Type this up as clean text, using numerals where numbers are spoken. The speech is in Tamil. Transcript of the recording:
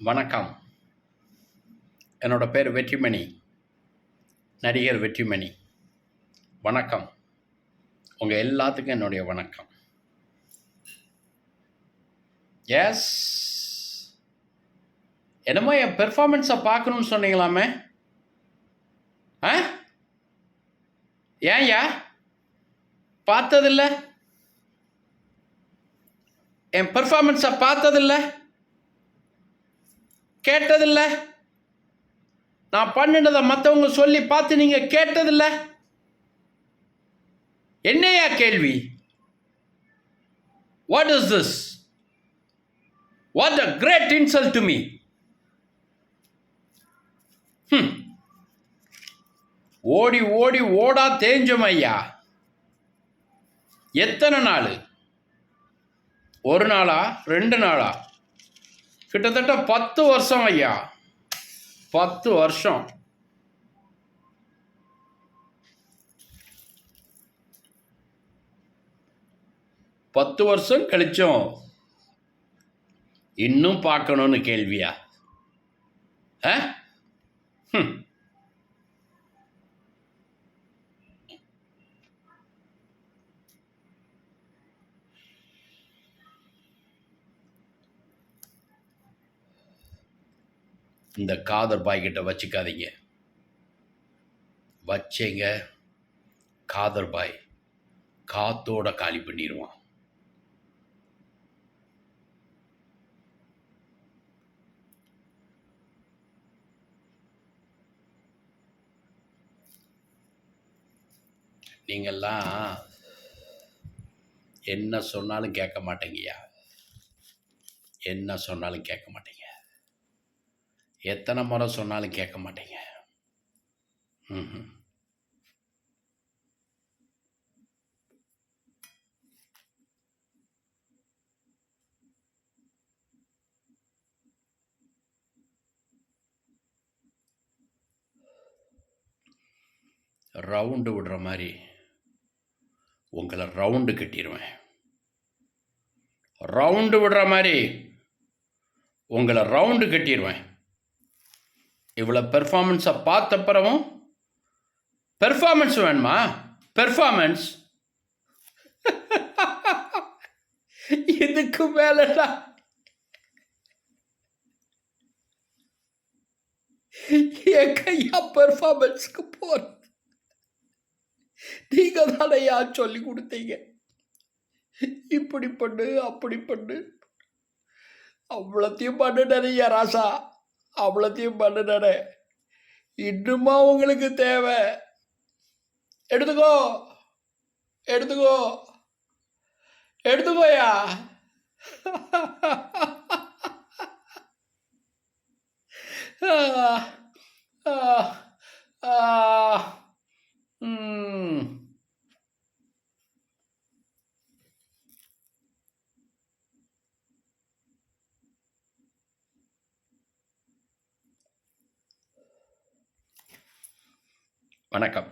வணக்கம். என்னோட பேர் வெற்றிமணி. நடிகர் வெற்றிமணி. வணக்கம். உங்க எல்லாத்துக்கும் என்னுடைய வணக்கம். எஸ். என்னமோ என் பெர்ஃபார்மன்ஸை பார்க்கணும்னு சொன்னீங்களாமே? ஆ? ஏன்யா பார்த்ததில்ல? என் பெர்ஃபார்மன்ஸை பார்த்ததில்ல, கேட்டதில்லை? நான் பண்ணினதை மற்றவங்க சொல்லி பார்த்து நீங்கள் கேட்டதில்லை? என்னையா கேள்வி? What is this? What a great insult to me. ஓடி ஓடி ஓடா தேஞ்சோம் ஐயா. எத்தனை நாள்? ஒரு நாளா, 2 நாளா? கிட்டத்தட்ட 10 வருஷம் ஐயா. 10 வருஷம். பத்து வருஷம் கழிச்சோம் இன்னும் பார்க்கணும்னு கேள்வியா? இந்த காதர் பாய் கிட்ட வச்சுக்காதீங்க. வச்சேங்க காதர் பாய் காத்தோட காலி பண்ணிடுவான். நீங்கள்லாம் என்ன சொன்னாலும் கேட்க மாட்டேங்கய்யா. என்ன சொன்னாலும் கேட்க மாட்டேங்க. எத்தனை முறை சொன்னாலும் கேட்க மாட்டேங்க. ரவுண்டு விடுற மாதிரி உங்களை ரவுண்டு கட்டிடுவேன். ரவுண்டு விடுற மாதிரி உங்களை ரவுண்டு கட்டிடுவேன். இவ்வளோ பெர்ஃபார்மன்ஸை பார்த்த பிறகும் பெர்ஃபார்மன்ஸ் வேணுமா? பெர்ஃபார்மன்ஸ் இதுக்கு மேலடா எங்கய்யா பெர்ஃபார்மன்ஸ்க்கு போற? நீங்க தானையா சொல்லி கொடுத்தீங்க, இப்படி பண்ணு அப்படி பண்ணு. அவ்வளோத்தையும் பண்ணுனேயா ராசா, அவ்வளோத்தையும் பண்ணுனே. இன்னுமா உங்களுக்கு தேவை? எடுத்துக்கோ எடுத்துக்கோ எடுத்துக்கோயா. வணக்கம்.